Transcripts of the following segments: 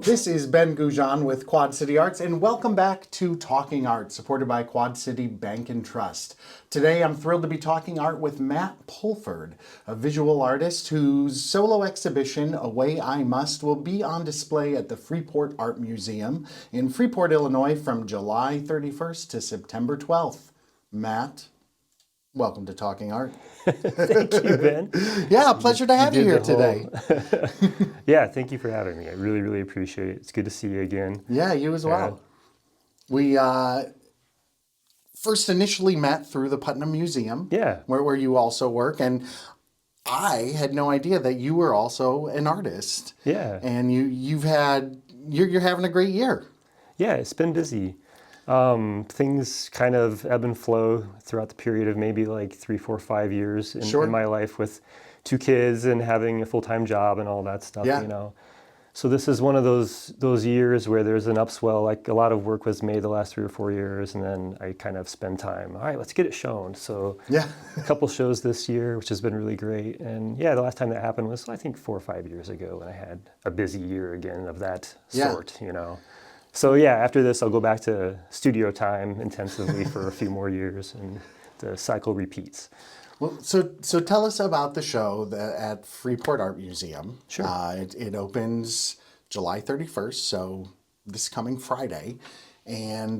This is Ben Goujon with Quad City Arts, and welcome back to Talking Art, supported by Quad City Bank and Trust. Today, I'm thrilled to be talking art with Matt Pulford, a visual artist whose solo exhibition, Away I Must, will be on display at the Freeport Art Museum in Freeport, Illinois, from July 31st to September 12th. Matt, welcome to Talking Art. Thank you, Ben. Yeah, pleasure to have you here today. Yeah, thank you for having me. I really, really appreciate it. It's good to see you again. Yeah, you as well. We first initially met through the Putnam Museum, where you also work, and I had no idea that you were also an artist. Yeah. And you're having a great year. Yeah, it's been busy. Things kind of ebb and flow throughout the period of maybe like 3, 4, 5 years in my life with 2 kids and having a full-time job and all that stuff, you know. So this is one of those years where there's an upswell, like a lot of work was made the last 3 or 4 years, and then I kind of spend time, all right, let's get it shown. So a couple shows this year, which has been really great. And yeah, the last time that happened was, I think, 4 or 5 years ago when I had a busy year again of that sort, you know. So yeah, after this, I'll go back to studio time intensively for a few more years, and the cycle repeats. Well, so tell us about the show at Freeport Art Museum. Sure. It opens July 31st, so this coming Friday. And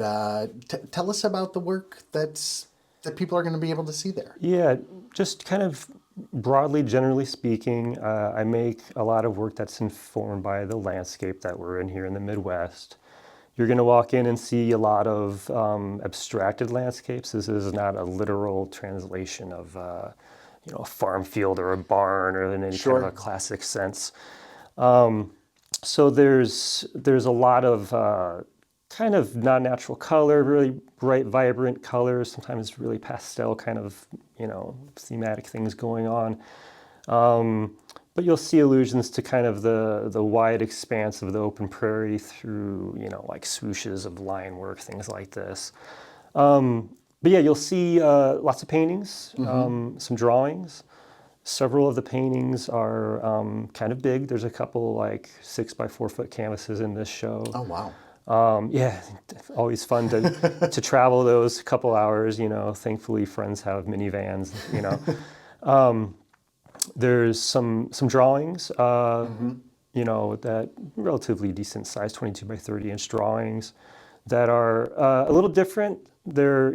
tell us about the work that people are going to be able to see there. Yeah, just kind of broadly, generally speaking, I make a lot of work that's informed by the landscape that we're in here in the Midwest. You're going to walk in and see a lot of abstracted landscapes. This is not a literal translation of a farm field or a barn or in any kind of a classic sense. So there's a lot of kind of non-natural color, really bright, vibrant colors, sometimes really pastel kind of, thematic things going on. But you'll see allusions to kind of the wide expanse of the open prairie through, like swooshes of line work, things like this. But yeah, you'll see lots of paintings, some drawings. Several of the paintings are kind of big. There's a couple like 6 by 4 foot canvases in this show. Oh, wow. Yeah, always fun to travel those couple hours, Thankfully, friends have minivans, There's some drawings, that relatively decent size, 22 by 30 inch drawings that are a little different. They're,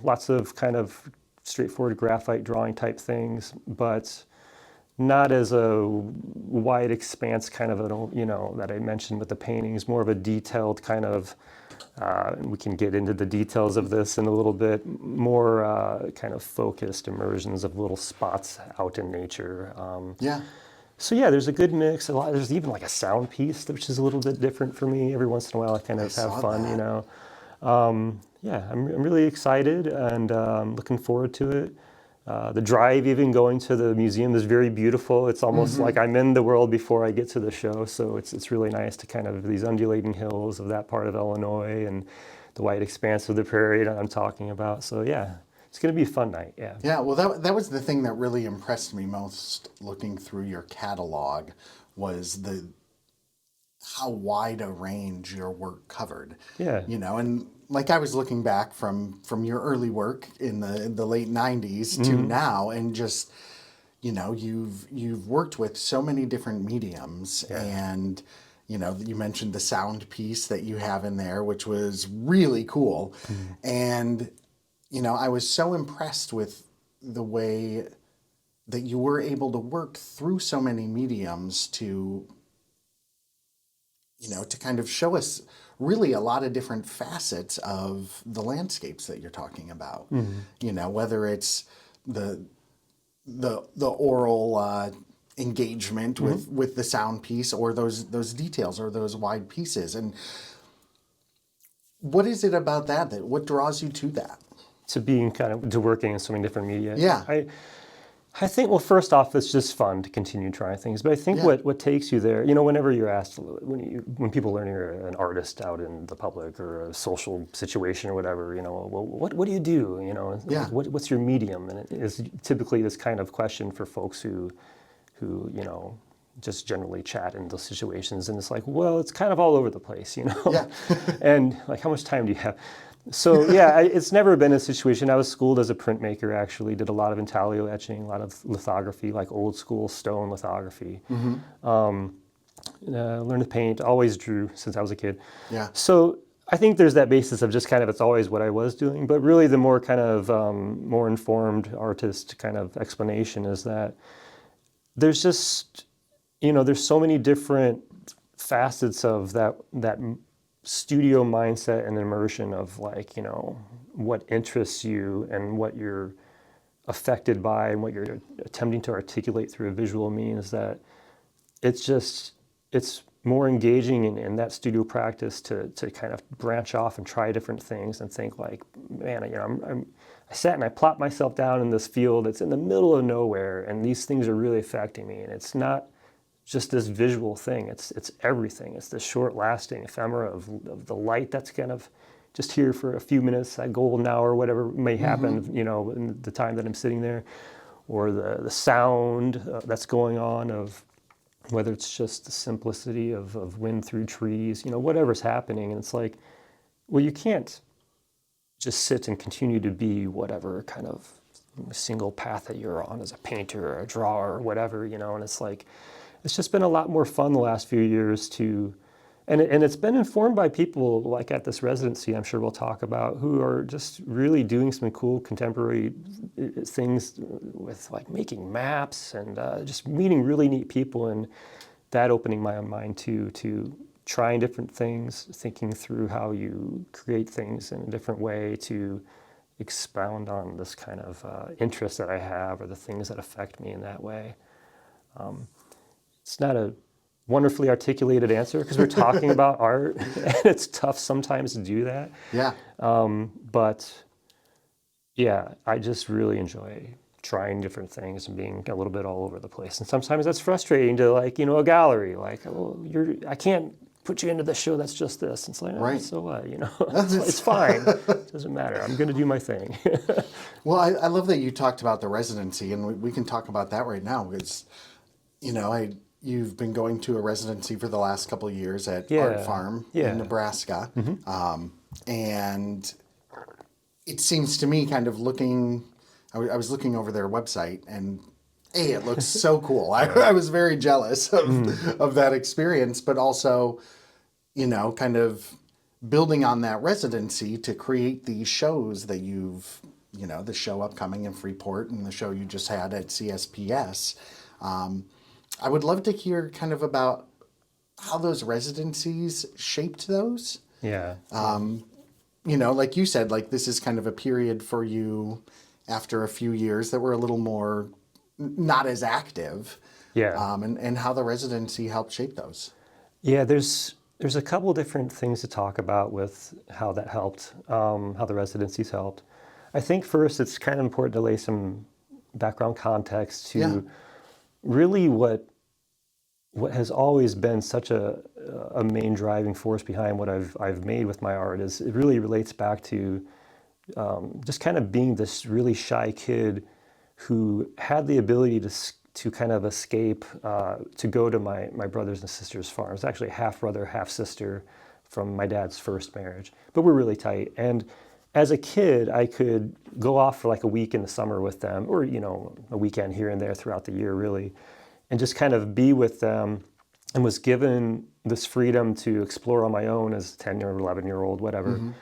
lots of kind of straightforward graphite drawing type things, but not as a wide expanse kind of, that I mentioned with the paintings, more of a detailed kind of, we can get into the details of this in a little bit, more kind of focused immersions of little spots out in nature. So yeah, there's a good mix. There's even like a sound piece, which is a little bit different for me. Every once in a while I kind of have fun, Yeah, I'm really excited and looking forward to it. The drive even going to the museum is very beautiful. It's almost like I'm in the world before I get to the show. So it's really nice to kind of these undulating hills of that part of Illinois and the wide expanse of the prairie that I'm talking about. So yeah, it's going to be a fun night. Yeah. Yeah. Well, that was the thing that really impressed me most looking through your catalog was how wide a range your work covered. Yeah. And like I was looking back from your early work in the late 90s to now, and just, you've worked with so many different mediums, and, you mentioned the sound piece that you have in there, which was really cool. And, I was so impressed with the way that you were able to work through so many mediums to kind of show us really a lot of different facets of the landscapes that you're talking about. Whether it's the oral engagement with the sound piece, or those details, or those wide pieces. And what is it about what draws you to that? To being to working in so many different media. Yeah. I think, well, first off, it's just fun to continue trying things. But I think Yeah. what takes you there, whenever you're asked, when people learn you're an artist out in the public or a social situation or whatever, well, what do you do? Yeah. What's your medium? And it is typically this kind of question for folks who just generally chat in those situations. And it's like, well, it's kind of all over the place, Yeah. And like, how much time do you have? So yeah, it's never been a situation. I was schooled as a printmaker, actually, did a lot of intaglio etching, a lot of lithography, like old school stone lithography. Learned to paint, always drew since I was a kid. Yeah. So I think there's that basis of just kind of, it's always what I was doing. But really the more kind of more informed artist kind of explanation is that there's just, there's so many different facets of that studio mindset and immersion of like, what interests you and what you're affected by and what you're attempting to articulate through a visual means, that it's more engaging in that studio practice to kind of branch off and try different things and think like, man, I sat and I plopped myself down in this field that's in the middle of nowhere and these things are really affecting me. And it's not just this visual thing, it's everything. It's the short lasting ephemera of the light that's kind of just here for a few minutes, that golden hour, whatever may happen, in the time that I'm sitting there, or the sound that's going on, of whether it's just the simplicity of wind through trees, whatever's happening. And it's like, well, you can't just sit and continue to be whatever kind of single path that you're on as a painter or a drawer or whatever, and it's like, it's just been a lot more fun the last few years and it's been informed by people like at this residency, I'm sure we'll talk about, who are just really doing some cool contemporary things with like making maps and just meeting really neat people, and that opening my own mind too, to trying different things, thinking through how you create things in a different way to expound on this kind of interest that I have, or the things that affect me in that way. It's not a wonderfully articulated answer because we're talking about art and it's tough sometimes to do that. Yeah. But yeah, I just really enjoy trying different things and being a little bit all over the place. And sometimes that's frustrating to like, a gallery, like, oh, I can't put you into the show that's just this. And it's like, oh, Right. so what, it's fine. It doesn't matter. I'm going to do my thing. Well, I love that you talked about the residency, and we can talk about that right now because, you've been going to a residency for the last couple of years at Art Farm in Nebraska. And it seems to me, kind of looking, I was looking over their website, and it looks so cool. I was very jealous of that experience, but also, kind of building on that residency to create these shows that you've, the show upcoming in Freeport and the show you just had at CSPS. I would love to hear kind of about how those residencies shaped those. Yeah. Like you said, like this is kind of a period for you after a few years that were a little more not as active. Yeah. And how the residency helped shape those. Yeah, there's a couple different things to talk about with how that helped, how the residencies helped. I think first it's kind of important to lay some background context to really what has always been such a main driving force behind what I've made with my art is it really relates back to just kind of being this really shy kid who had the ability to kind of escape, to go to my brothers and sisters' farms. Actually, half brother, half sister from my dad's first marriage, but we're really tight. And as a kid, I could go off for like a week in the summer with them, or a weekend here and there throughout the year, really, and just kind of be with them, and was given this freedom to explore on my own as a 10 or 11-year-old, whatever.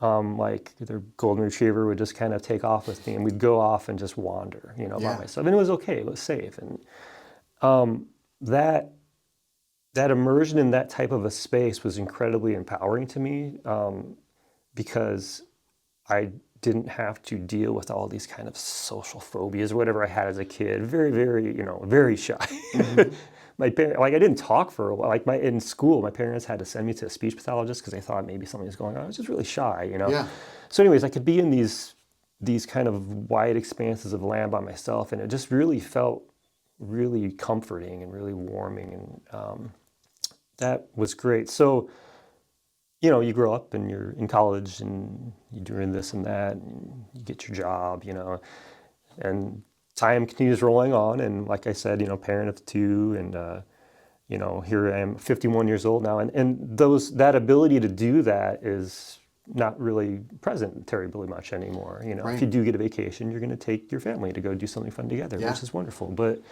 Like their golden retriever would just kind of take off with me, and we'd go off and just wander, by myself. And it was okay, it was safe. And that immersion in that type of a space was incredibly empowering to me, because I didn't have to deal with all these kind of social phobias or whatever I had as a kid. Very, very, very shy. My parents, like I didn't talk for a while. Like in school, my parents had to send me to a speech pathologist because they thought maybe something was going on. I was just really shy, Yeah. So anyways, I could be in these these kind of wide expanses of land by myself, and it just really felt really comforting and really warming, and that was great. So, you grow up and you're in college and you're doing this and that, and you get your job, and time continues rolling on. And like I said, parent of two, and here I am, 51 years old now, and that ability to do that is not really present terribly much anymore. If you do get a vacation, you're going to take your family to go do something fun together, which is wonderful. But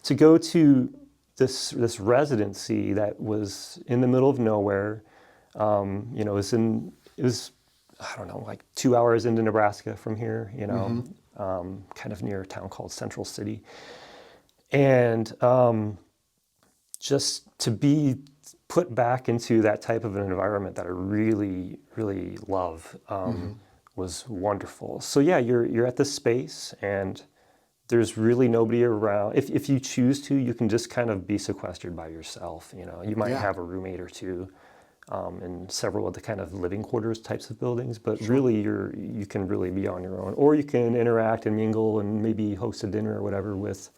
to go to this residency that was in the middle of nowhere, it was I don't know, like 2 hours into Nebraska from here, kind of near a town called Central City, and just to be put back into that type of an environment that I really, really love was wonderful. So yeah, you're at this space, and there's really nobody around. If you choose to, you can just kind of be sequestered by yourself. You might have a roommate or two in several of the kind of living quarters types of buildings, but really you can really be on your own, or you can interact and mingle and maybe host a dinner or whatever with,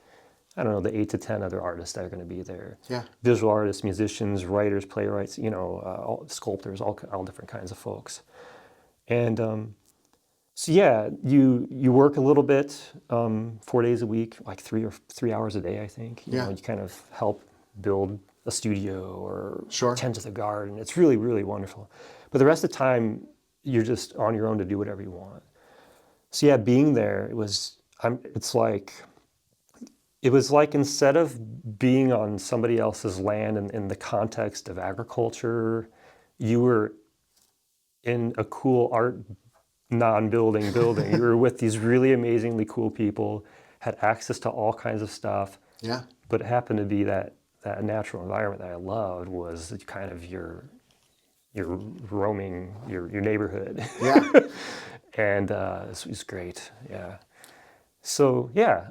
I don't know, the 8 to 10 other artists that are going to be there. Yeah. Visual artists, musicians, writers, playwrights, sculptors, all different kinds of folks. And so yeah, you work a little bit, 4 days a week, like 3 hours a day, I think. You kind of help build a studio or tend to the garden. It's really, really wonderful. But the rest of the time, you're just on your own to do whatever you want. So yeah, being there, it was like instead of being on somebody else's land in the context of agriculture, you were in a cool art non-building building. You were with these really amazingly cool people, had access to all kinds of stuff. Yeah. But it happened to be that natural environment that I loved was kind of your roaming your neighborhood. Yeah. And it was great. Yeah. So yeah,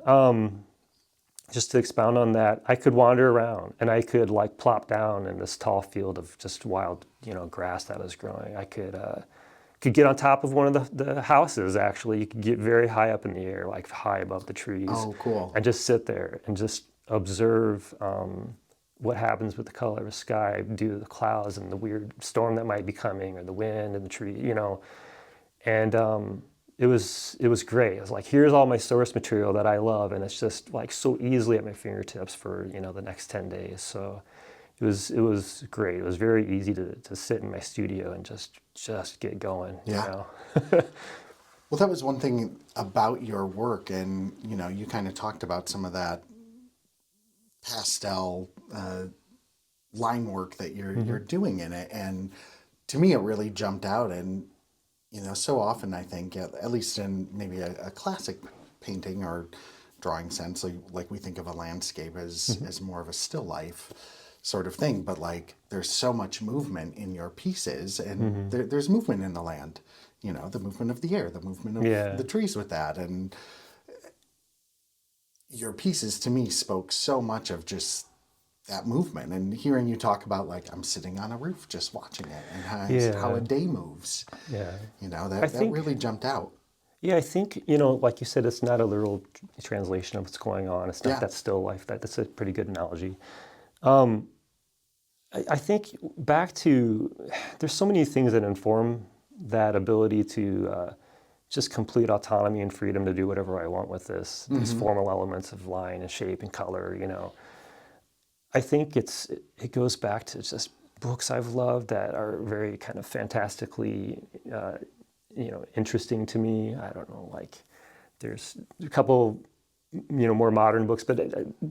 just to expound on that, I could wander around and I could like plop down in this tall field of just wild, grass that was growing. I could get on top of one of the houses. Actually, you could get very high up in the air, like high above the trees. Oh, cool! And just sit there and just observe what happens with the color of the sky due to the clouds and the weird storm that might be coming, or the wind and the tree, And it was great. It was like, here's all my source material that I love, and it's just like so easily at my fingertips for the next 10 days. So it was great. It was very easy to sit in my studio and just get going. Yeah. Well, that was one thing about your work, and you kind of talked about some of that pastel line work that you're doing in it, and to me, it really jumped out. And so often I think, at least in maybe a classic painting or drawing sense, like we think of a landscape as more of a still life sort of thing, but like there's so much movement in your pieces, and there's movement in the land, the movement of the air, the movement of the trees with that, and your pieces to me spoke so much of just that movement. And hearing you talk about, like, I'm sitting on a roof just watching it, and how a day moves, that really jumped out. Yeah, I think, like you said, it's not a literal translation of what's going on. It's not that still life. That's a pretty good analogy. I think back to, there's so many things that inform that ability to just complete autonomy and freedom to do whatever I want with these formal elements of line and shape and color. I think it goes back to just books I've loved that are very kind of fantastically, interesting to me. I don't know, like there's a couple, more modern books, but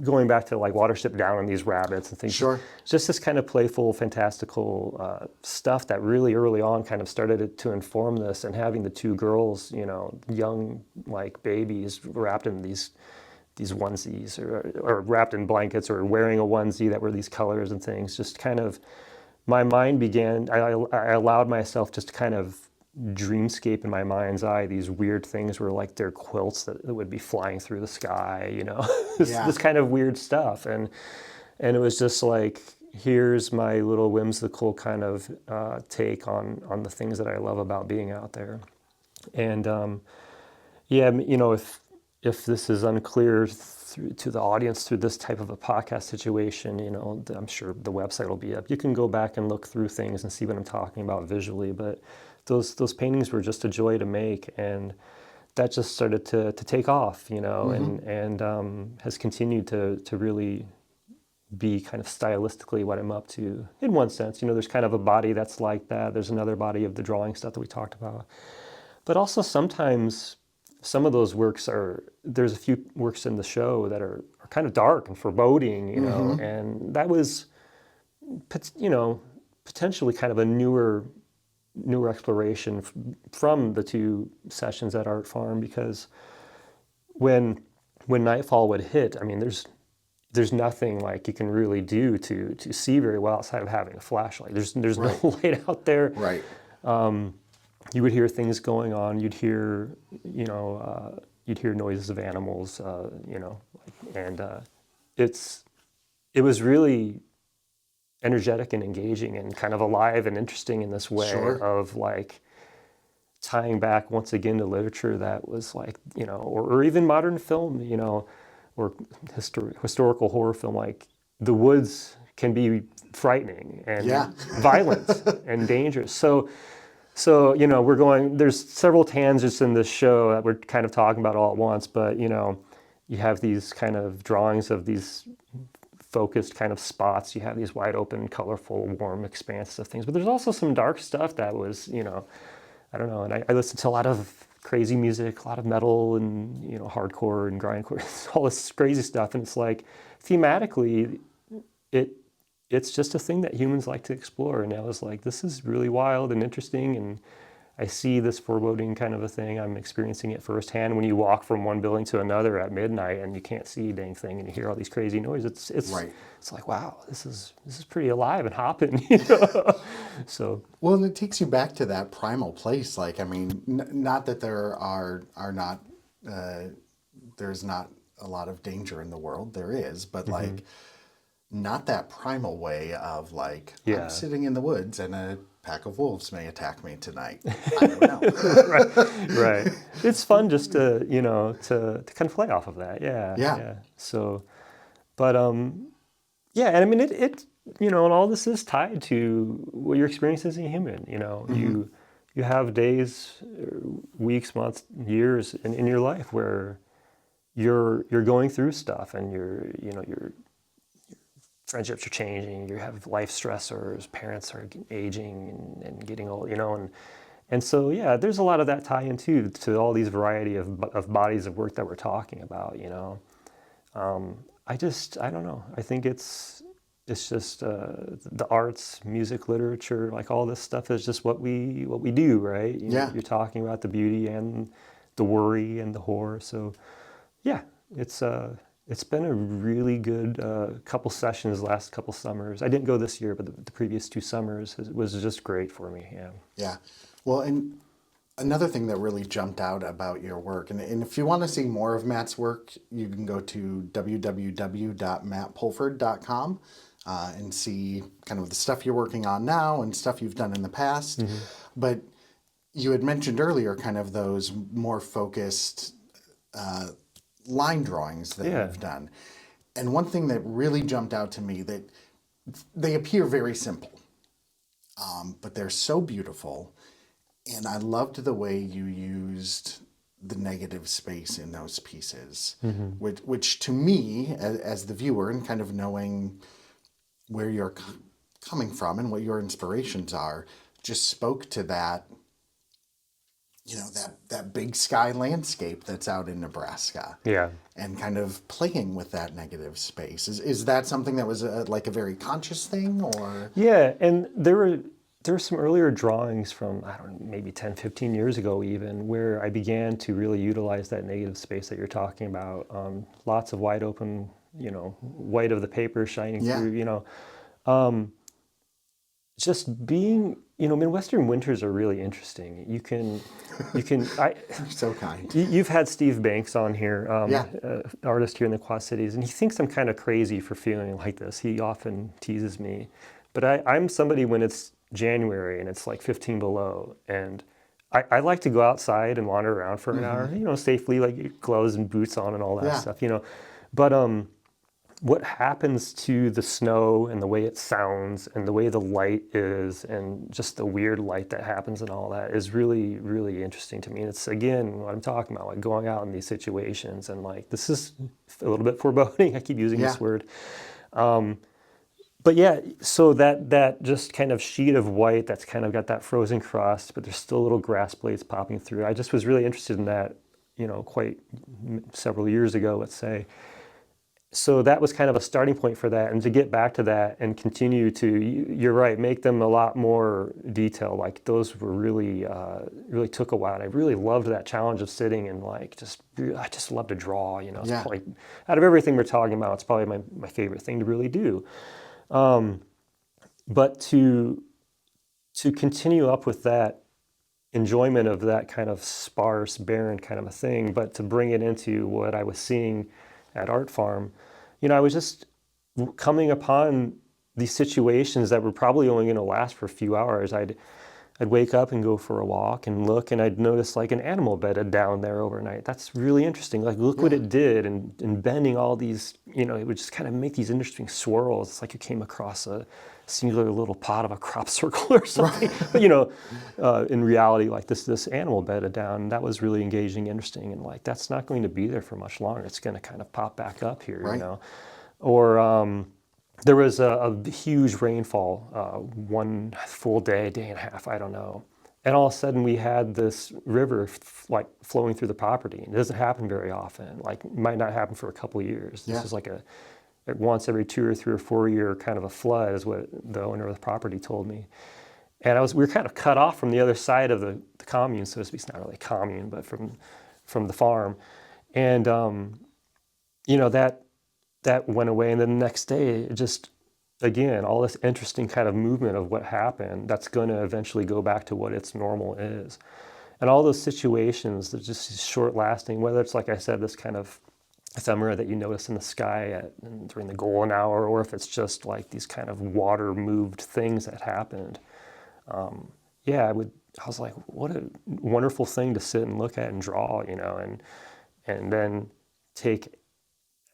going back to like Watership Down and these rabbits and things. Sure. Just this kind of playful, fantastical stuff that really early on kind of started to inform this, and having the two girls, young like babies wrapped in these onesies or wrapped in blankets or wearing a onesie that were these colors and things, just kind of, my mind began, I allowed myself just to kind of dreamscape in my mind's eye these weird things were like they're quilts that would be flying through the sky, this kind of weird stuff. And it was just like, here's my little whimsical kind of take on the things that I love about being out there. And Yeah, if this is unclear to the audience through this type of a podcast situation, I'm sure the website will be up. You can go back and look through things and see what I'm talking about visually. But those paintings were just a joy to make, and that just started to take off, and has continued to really be kind of stylistically what I'm up to in one sense. There's kind of a body that's like that. There's another body of the drawing stuff that we talked about. But also sometimes some of those there's a few works in the show that are kind of dark and foreboding, and that was, potentially kind of a newer exploration from the two sessions at Art Farm, because when nightfall would hit, I mean, there's nothing like you can really do to see very well outside of having a flashlight. There's Right. no light out there. Right. You would hear things going on. You'd hear, you'd hear noises of animals, and it was really energetic and engaging and kind of alive and interesting in this way Sure. of like tying back once again to literature that was like, or even modern film, or historical horror film. Like the woods can be frightening and Yeah. violent and dangerous. So, there's several tangents in this show that we're kind of talking about all at once, but, you have these kind of drawings of these focused kind of spots. You have these wide open, colorful, warm expanses of things, but there's also some dark stuff that was, I don't know. And I listened to a lot of crazy music, a lot of metal and, hardcore and grindcore, all this crazy stuff. And it's like, thematically, it's just a thing that humans like to explore. And I was like, this is really wild and interesting. And I see this foreboding kind of a thing. I'm experiencing it firsthand when you walk from one building to another at midnight and you can't see a dang thing and you hear all these crazy noises. Right. It's like, wow, this is pretty alive and hopping. So Well, and it takes you back to that primal place. Like, I mean, not that there are not there's not a lot of danger in the world. There is, but like, not that primal way of like, Yeah. I'm sitting in the woods and a pack of wolves may attack me tonight. I don't know. right. It's fun just to to kind of play off of that. Yeah. Yeah. So, but yeah, and I mean it and all this is tied to what your experience as a human. You have days, weeks, months, years in your life where you're going through stuff and your friendships are changing, you have life stressors, parents are aging and getting old, and so yeah, there's a lot of that tie in too to all these variety of bodies of work that we're talking about. I don't know. I think it's just the arts, music, literature, like all this stuff is just what we do, right? Yeah. You're talking about the beauty and the worry and the horror. So yeah, it's been a really good couple sessions last couple summers. I didn't go this year, but the previous 2 summers was just great for me. Yeah. Yeah. Well, and another thing that really jumped out about your work, and if you want to see more of Matt's work, you can go to www.mattpulford.com and see kind of the stuff you're working on now and stuff you've done in the past. But you had mentioned earlier kind of those more focused line drawings that Yeah. you've done. And one thing that really jumped out to me, that they appear very simple, but they're so beautiful. And I loved the way you used the negative space in those pieces, which to me, as the viewer, and kind of knowing where you're coming from and what your inspirations are, just spoke to that, that big sky landscape that's out in Nebraska. Yeah. And kind of playing with that negative space. Is that something that was like a very conscious thing, or? Yeah, and there were some earlier drawings from, I don't know, maybe 10, 15 years ago even, where I began to really utilize that negative space that you're talking about. Lots of wide open, white of the paper shining Yeah. through, just being, Midwestern winters are really interesting. You can, So kind. you've had Steve Banks on here, Yeah. artist here in the Quad Cities, and he thinks I'm kind of crazy for feeling like this. He often teases me, but I'm somebody when it's January and it's like 15 below, and I like to go outside and wander around for an hour, safely, like gloves and boots on and all that Yeah. stuff, But what happens to the snow and the way it sounds and the way the light is and just the weird light that happens and all that is really, really interesting to me. And it's, again, what I'm talking about, like going out in these situations and like, this is a little bit foreboding. I keep using Yeah. this word. But yeah, so that just kind of sheet of white that's kind of got that frozen crust, but there's still little grass blades popping through. I just was really interested in that, quite several years ago, let's say. So that was kind of a starting point for that, and to get back to that and continue to, you're right, make them a lot more detailed. Like those were really, really took a while. And I really loved that challenge of sitting and like I just love to draw. It's Yeah. probably out of everything we're talking about, it's probably my favorite thing to really do. But to continue up with that enjoyment of that kind of sparse, barren kind of a thing, but to bring it into what I was seeing at Art Farm, I was just coming upon these situations that were probably only going to last for a few hours. I'd wake up and go for a walk and look, and I'd notice like an animal bedded down there overnight. That's really interesting. Like, look what Yeah. it did, and bending all these, it would just kind of make these interesting swirls. It's like you came across a singular little pot of a crop circle or something. But in reality, like this animal bedded down, that was really engaging, interesting, and like that's not going to be there for much longer. It's going to kind of pop back up here, Right. Or there was a huge rainfall, one full day, day and a half, I don't know. And all of a sudden we had this river like flowing through the property. It doesn't happen very often. Like, it might not happen for a couple of years. This Yeah. is like once every 2 or 3 or 4 year kind of a flood, is what the owner of the property told me. And we were kind of cut off from the other side of the commune, so to speak. It's not really a commune, but from the farm. And that went away, and then the next day, it just, again, all this interesting kind of movement of what happened that's going to eventually go back to what its normal is. And all those situations that just short lasting, whether it's, like I said, this kind of ephemera that you notice in the sky during the golden hour, or if it's just like these kind of water moved things that happened. I was like, what a wonderful thing to sit and look at and draw, and then take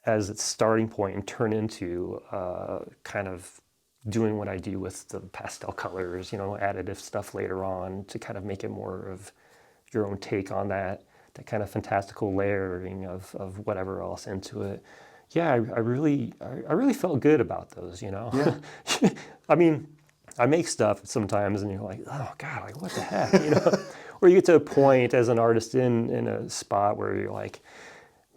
as its starting point and turn into kind of doing what I do with the pastel colors, additive stuff later on to kind of make it more of your own take on that kind of fantastical layering of whatever else into it. Yeah, I really felt good about those, Yeah. I mean, I make stuff sometimes and you're like, oh God, like what the heck, Or you get to a point as an artist in a spot where you're like,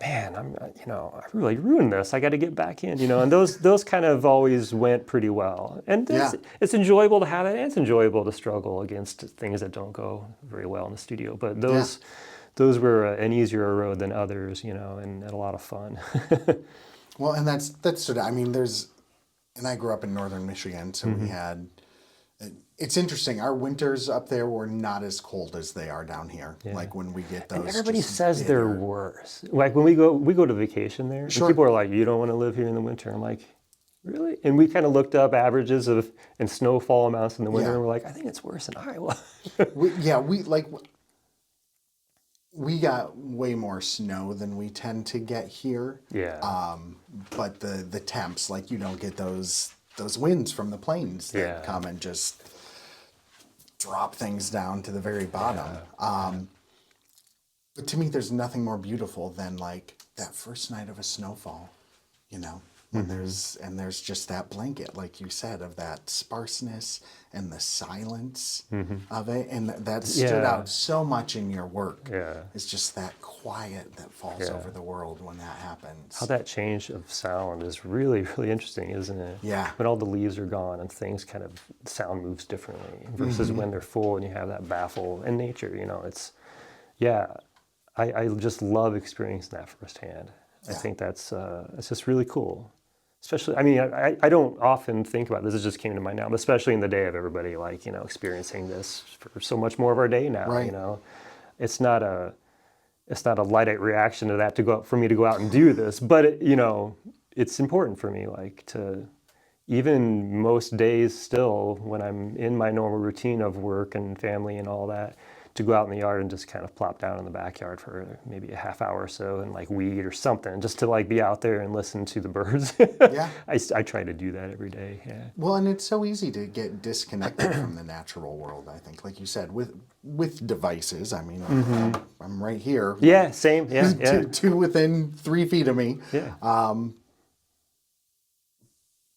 man, I really ruined this. I got to get back in, and those kind of always went pretty well. And Yeah. it's enjoyable to have it, and it's enjoyable to struggle against things that don't go very well in the studio. But those were an easier road than others, and a lot of fun. Well, and that's sort of, I mean, and I grew up in northern Michigan, so we had, it's interesting. Our winters up there were not as cold as they are down here. Yeah. Like when we get those. And everybody just says they're bitter- worse. Like when we go to vacation there, and Sure. people are like, you don't want to live here in the winter. I'm like, really? And we kind of looked up averages and snowfall amounts in the winter, Yeah. and we're like, I think it's worse in Iowa. We got way more snow than we tend to get here. Yeah. But the temps, like you don't get those winds from the plains that Yeah. come and just drop things down to the very bottom. But to me, there's nothing more beautiful than like that first night of a snowfall, when there's just that blanket, like you said, of that sparseness and the silence of it, and that stood Yeah. out so much in your work. Yeah. It's just that quiet that falls Yeah. over the world when that happens. How that change of sound is really, really interesting, isn't it? Yeah. When all the leaves are gone and things kind of, sound moves differently versus when they're full and you have that baffle in nature, it's, I just love experiencing that firsthand. I think that's, it's just really cool. Especially, I mean, I don't often think about this. It just came to mind now, but especially in the day of everybody, like, experiencing this for so much more of our day now, Right. It's not a Luddite reaction to that for me to go out and do this, but it's important for me, like, to, even most days still when I'm in my normal routine of work and family and all that, to go out in the yard and just kind of plop down in the backyard for maybe a half hour or so and like weed or something, just to like be out there and listen to the birds. Yeah. I try to do that every day. Yeah. Well, and it's so easy to get disconnected from the natural world, I think. Like you said, with devices, I mean, I'm right here. Yeah. Same. Yeah. Yeah. Two within 3 feet of me. Yeah.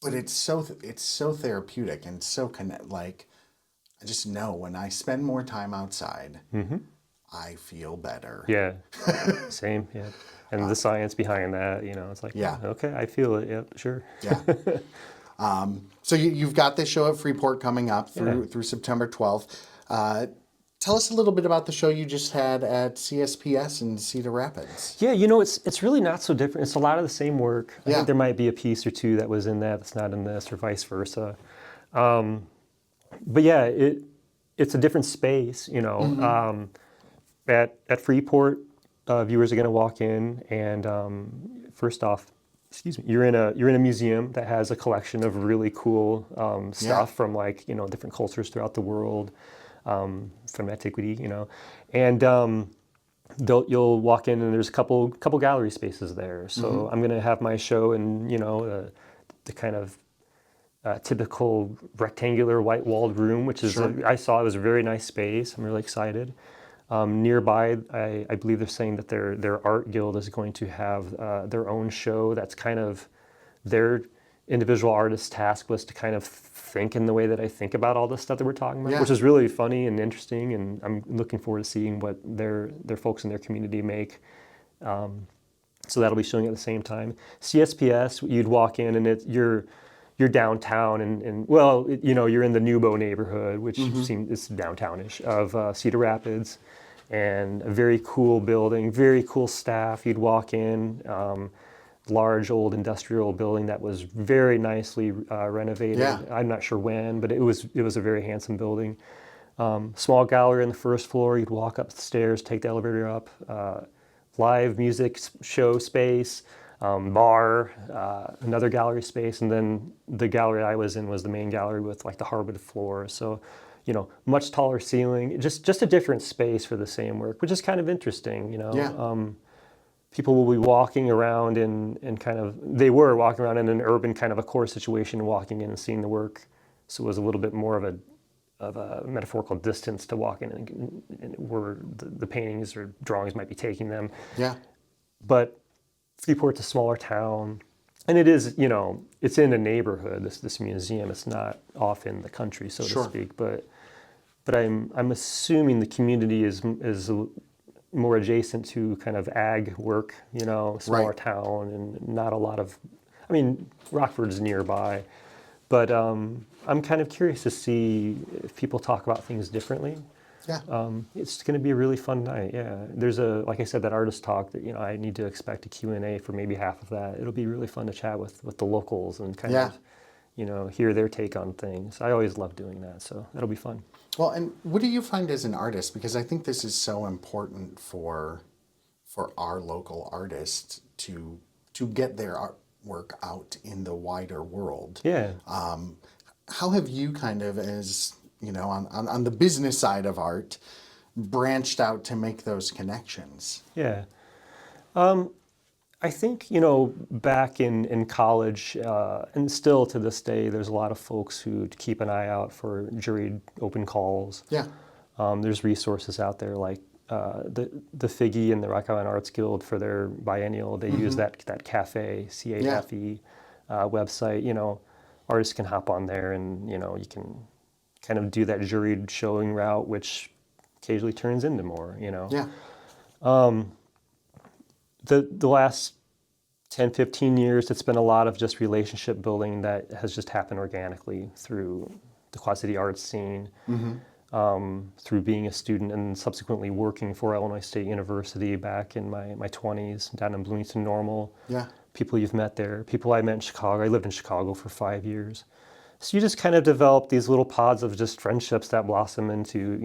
But it's so therapeutic and so like I just know when I spend more time outside, I feel better. Yeah. Same. Yeah. And the science behind that, it's like, Yeah. okay, I feel it. Yeah, sure. Yeah. So you've got this show at Freeport coming up through September 12th. Tell us a little bit about the show you just had at CSPS in Cedar Rapids. Yeah, it's really not so different. It's a lot of the same work. I think there might be a piece or two that was in that that's not in this, or vice versa. But yeah, it's a different space. At Freeport, viewers are going to walk in, and first off, excuse me, you're in a museum that has a collection of really cool stuff from like different cultures throughout the world. From antiquity, and you'll walk in and there's a couple gallery spaces there. So I'm going to have my show in the kind of typical rectangular white walled room, which is I saw it was a very nice space. I'm really excited. Nearby, I believe they're saying that their art guild is going to have their own show. That's kind of their individual artist's task was to kind of think in the way that I think about all this stuff that we're talking about, which is really funny and interesting, and I'm looking forward to seeing what their folks in their community make. So that'll be showing at the same time. CSPS, you'd walk in and you're downtown, and well, you're in the Nubo neighborhood, which is downtownish of Cedar Rapids, and a very cool building, very cool staff. You'd walk in. Large old industrial building that was very nicely renovated. Yeah. I'm not sure when, but it was a very handsome building. Small gallery on the first floor. You'd walk up the stairs, take the elevator up. Live music show space, bar, another gallery space, and then the gallery I was in was the main gallery with like the hardwood floor. So, much taller ceiling. Just a different space for the same work, which is kind of interesting. People will be walking around they were walking around in an urban kind of a core situation, walking in and seeing the work. So it was a little bit more of a metaphorical distance to walk in and where the paintings or drawings might be taking them. Yeah. But Freeport's a smaller town, and it is, it's in a neighborhood, this museum. It's not off in the country, so to speak. But I'm assuming the community is more adjacent to kind of ag work, smaller town, and not a lot of, Rockford's nearby, but I'm kind of curious to see if people talk about things differently. Yeah. It's going to be a really fun night. Yeah. There's like I said, that artist talk that, I need to expect a Q&A for maybe half of that. It'll be really fun to chat with the locals and kind of, hear their take on things. I always love doing that, so that'll be fun. Well, and what do you find as an artist? Because I think this is so important for our local artists to get their artwork out in the wider world. Yeah. How have you kind of, as on the business side of art, branched out to make those connections? Yeah. I think, back in college, and still to this day, there's a lot of folks who keep an eye out for juried open calls. Yeah. There's resources out there like the Figgy and the Rock Island Arts Guild for their biennial. They use that cafe, CAFE website. Artists can hop on there and, you can kind of do that juried showing route, which occasionally turns into more, Yeah. The last 10, 15 years, it's been a lot of just relationship building that has just happened organically through the Quad City arts scene, through being a student and subsequently working for Illinois State University back in my 20s down in Bloomington Normal. Yeah. People you've met there, people I met in Chicago. I lived in Chicago for 5 years. So you just kind of develop these little pods of just friendships that blossom into,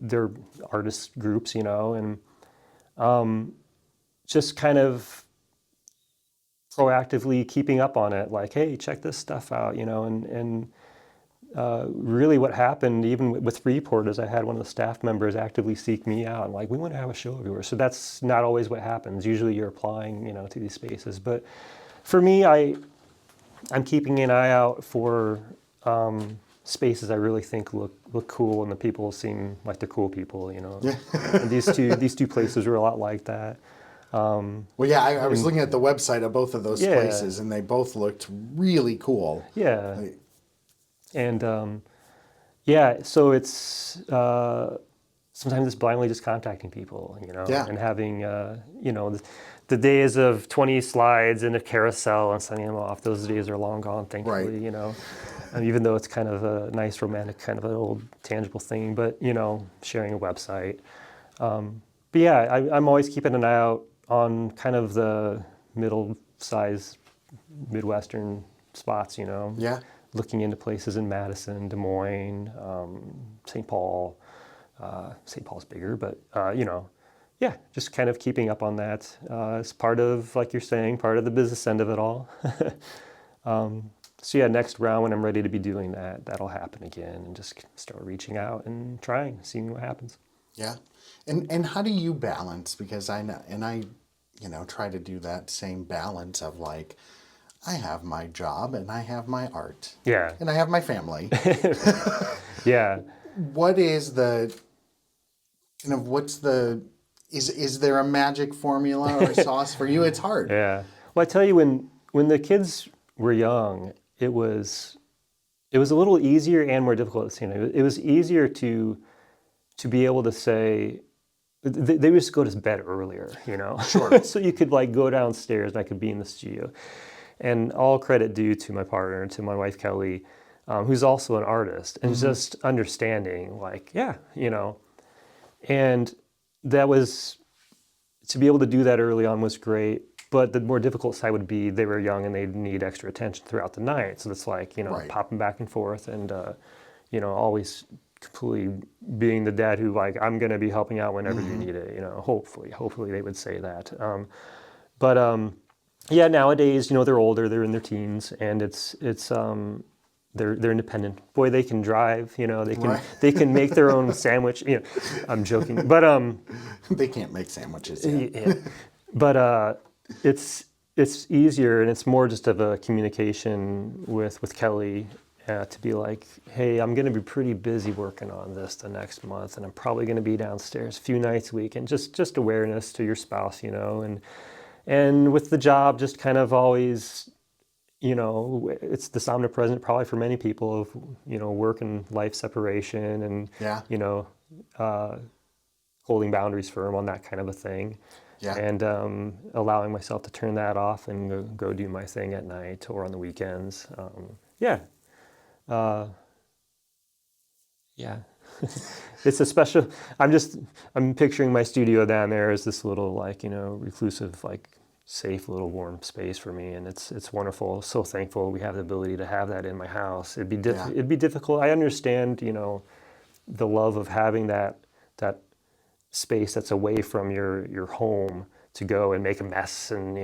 their artist groups, and just kind of proactively keeping up on it, like, hey, check this stuff out, and really what happened, even with Freeport, is I had one of the staff members actively seek me out and like, we want to have a show everywhere. So that's not always what happens. Usually you're applying, to these spaces. But for me, I'm keeping an eye out for spaces I really think look cool, and the people seem like they're cool people, Yeah. And these two places were a lot like that. Well, yeah, I was looking at the website of both of those Yeah. places, and they both looked really cool. Yeah. Like, And so it's sometimes it's blindly just contacting people, Yeah. and having the days of 20 slides in a carousel and sending them off. Those days are long gone, thankfully. Right. And even though it's kind of a nice romantic kind of an old tangible thing, but sharing a website. But yeah, I'm always keeping an eye out on kind of the middle-sized Midwestern spots, Yeah. looking into places in Madison, Des Moines, St. Paul. St. Paul's bigger, but yeah, just kind of keeping up on that as part of, like you're saying, part of the business end of it all. So yeah, next round when I'm ready to be doing that, that'll happen again, and just start reaching out and trying, seeing what happens. Yeah. And how do you balance? Because I know, and I, try to do that same balance of like, I have my job and I have my art. Yeah. And I have my family. Yeah. What is the, is there a magic formula or a sauce for you? It's hard. Yeah. Well, I tell you, when the kids were young, it was a little easier and more difficult at the same time. It was easier to be able to say, they would just go to bed earlier, Sure. So you could like go downstairs and I could be in the studio. And all credit due to my partner, to my wife, Kelly, who's also an artist, and just understanding like, yeah, and that was, to be able to do that early on was great. But the more difficult side would be they were young and they'd need extra attention throughout the night. So it's like, Right. popping back and forth and, always completely being the dad who like, I'm going to be helping out whenever you need it, hopefully they would say that. But yeah, nowadays, they're older, they're in their teens, and they're independent. Boy, they can drive, Right. they can make their own sandwich. I'm joking, but They can't make sandwiches yet. yeah. But it's easier, and it's more just of a communication with Kelly to be like, hey, I'm going to be pretty busy working on this the next month, and I'm probably going to be downstairs a few nights a week, and just awareness to your spouse, and with the job, just kind of always, it's this omnipresent probably for many people of, work and life separation and, Yeah. Holding boundaries firm on that kind of a thing. Yeah. And allowing myself to turn that off and go do my thing at night or on the weekends. Yeah. Yeah. It's a special, I'm picturing my studio down there as this little like, reclusive, like safe little warm space for me. And it's wonderful. So thankful we have the ability to have that in my house. It'd be difficult. I understand, the love of having that space that's away from your home to go and make a mess and,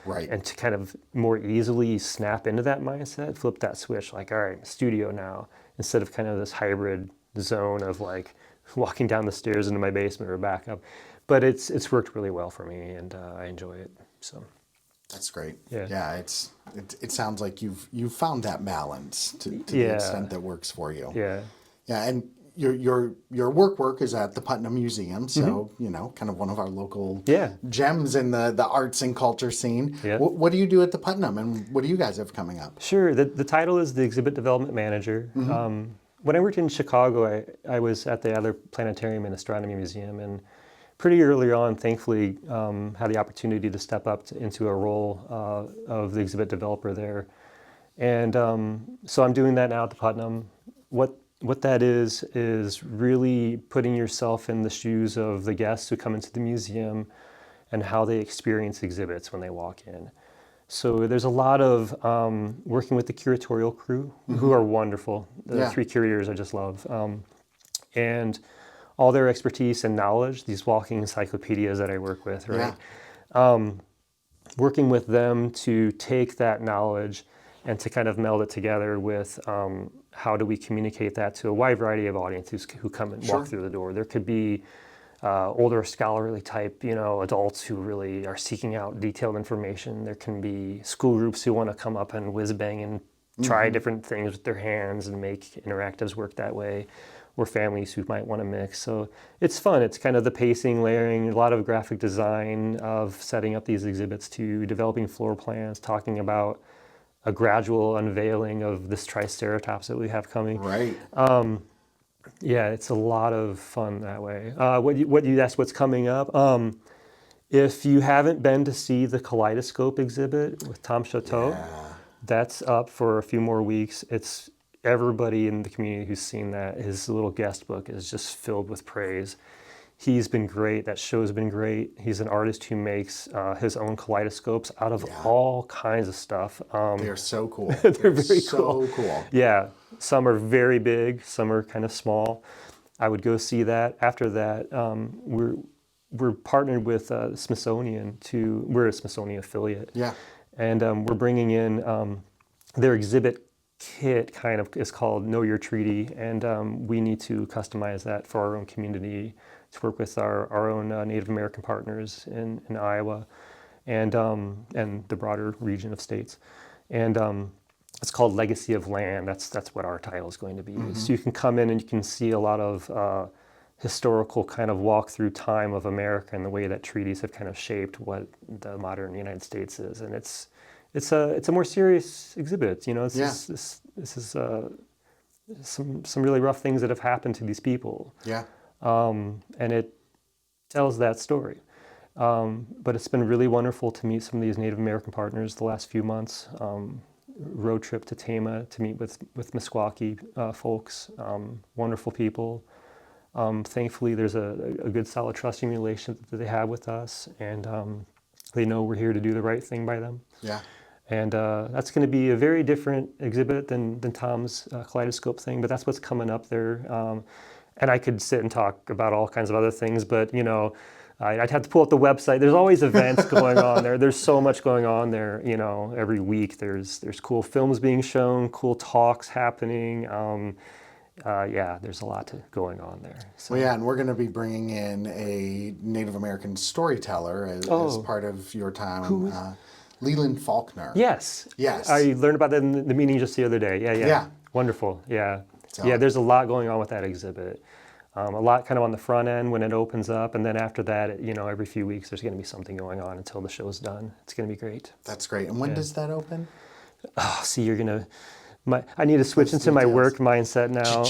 Right. and to kind of more easily snap into that mindset, flip that switch, like, all right, studio now, instead of kind of this hybrid zone of like walking down the stairs into my basement or back up. But it's worked really well for me, and I enjoy it. So That's great. Yeah. Yeah. It sounds like you've found that balance to the Yeah. extent that works for you. yeah. Yeah. And your work is at the Putnam Museum, so kind of one of our local Yeah. gems in the arts and culture scene. Yeah. What do you do at the Putnam, and what do you guys have coming up? Sure. The title is the Exhibit Development Manager. When I worked in Chicago, I was at the other planetarium and astronomy museum, and pretty early on, thankfully, had the opportunity to step up into a role of the exhibit developer there. And so I'm doing that now at the Putnam. What that is really putting yourself in the shoes of the guests who come into the museum and how they experience exhibits when they walk in. So there's a lot of working with the curatorial crew, who are wonderful. The Yeah. 3 curators I just love. And all their expertise and knowledge, these walking encyclopedias that I work with, right? Yeah. Working with them to take that knowledge and to kind of meld it together with how do we communicate that to a wide variety of audiences who come and Sure. walk through the door. There could be older scholarly type, adults who really are seeking out detailed information. There can be school groups who want to come up and whiz bang and try different things with their hands and make interactives work that way, or families who might want to mix. So it's fun. It's kind of the pacing, layering, a lot of graphic design of setting up these exhibits to developing floor plans, talking about a gradual unveiling of this triceratops that we have coming. Right. Yeah, it's a lot of fun that way. What you asked, what's coming up? If you haven't been to see the Kaleidoscope exhibit with Tom Chateau, that's up for a few more weeks. It's everybody in the community who's seen that. His little guest book is just filled with praise. He's been great. That show's been great. He's an artist who makes his own kaleidoscopes out of all kinds of stuff. They're so cool. They're very so cool. Yeah, some are very big, some are kind of small. I would go see that. After that, we're partnered with the Smithsonian we're a Smithsonian affiliate. Yeah. And we're bringing in their exhibit kit is called Know Your Treaty, and we need to customize that for our own community to work with our own Native American partners in Iowa and the broader region of states. And it's called Legacy of Land. That's what our title is going to be. So you can come in and you can see a lot of historical kind of walk through time of America and the way that treaties have kind of shaped what the modern United States is. And it's a more serious exhibit. This is some really rough things that have happened to these people. Yeah. And it tells that story. But it's been really wonderful to meet some of these Native American partners the last few months. Road trip to Tama to meet with Meskwaki folks, wonderful people. Thankfully, there's a good, solid, trusting relationship that they have with us, and they know we're here to do the right thing by them. Yeah. And that's going to be a very different exhibit than Tom's Kaleidoscope thing, but that's what's coming up there. And I could sit and talk about all kinds of other things, but I'd have to pull up the website. There's always events going on there. There's so much going on there. Every week there's cool films being shown, cool talks happening. There's a lot going on there. So. Well, yeah, and we're going to be bringing in a Native American storyteller as part of your time. Leland Faulkner. Yes. Yes. I learned about that in the meeting just the other day. Yeah. Wonderful. Yeah. So. There's a lot going on with that exhibit. A lot kind of on the front end when it opens up, and then after that, every few weeks there's going to be something going on until the show's done. It's going to be great. That's great. And when does that open? Oh, see, you're going to... I need to switch into my work mindset now.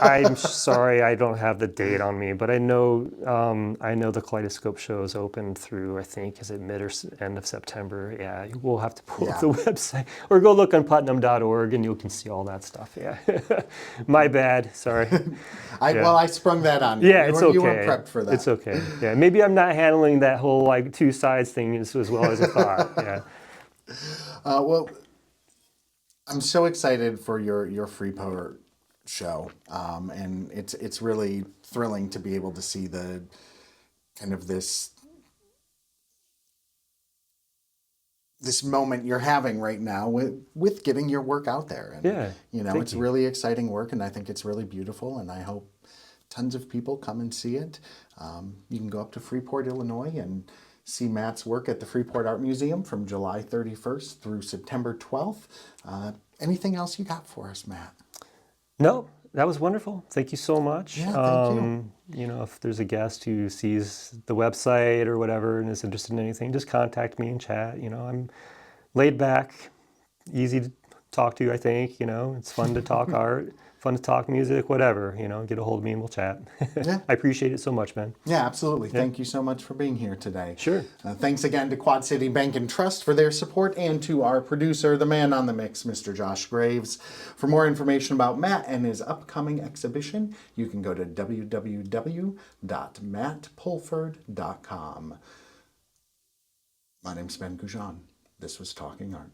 I'm sorry, I don't have the date on me, but I know the Kaleidoscope show is open through, I think, is it mid or end of September? Yeah, we'll have to pull up the website or go look on putnam.org and you can see all that stuff. Yeah, my bad. Sorry. I sprung that on you. Yeah, it's okay. You weren't prepped for that. It's okay. Yeah, maybe I'm not handling that whole two sides thing as well as I thought. Yeah. Well. I'm so excited for your Freeport show, and it's really thrilling to be able to see the kind of this moment you're having right now with getting your work out there. And, it's really exciting work, and I think it's really beautiful, and I hope tons of people come and see it. You can go up to Freeport, Illinois, and see Matt's work at the Freeport Art Museum from July 31st through September 12th. Anything else you got for us, Matt? No, that was wonderful. Thank you so much. Yeah, thank you. If there's a guest who sees the website or whatever and is interested in anything, just contact me and chat. I'm laid back, easy to talk to, I think. It's fun to talk art. Fun to talk music, whatever, get a hold of me and we'll chat. Yeah. I appreciate it so much, man. Yeah, absolutely. Yeah. Thank you so much for being here today. Sure. Thanks again to Quad City Bank and Trust for their support and to our producer, the man on the mix, Mr. Josh Graves. For more information about Matt and his upcoming exhibition, you can go to www.mattpulford.com. My name's Ben Goujon. This was Talking Art.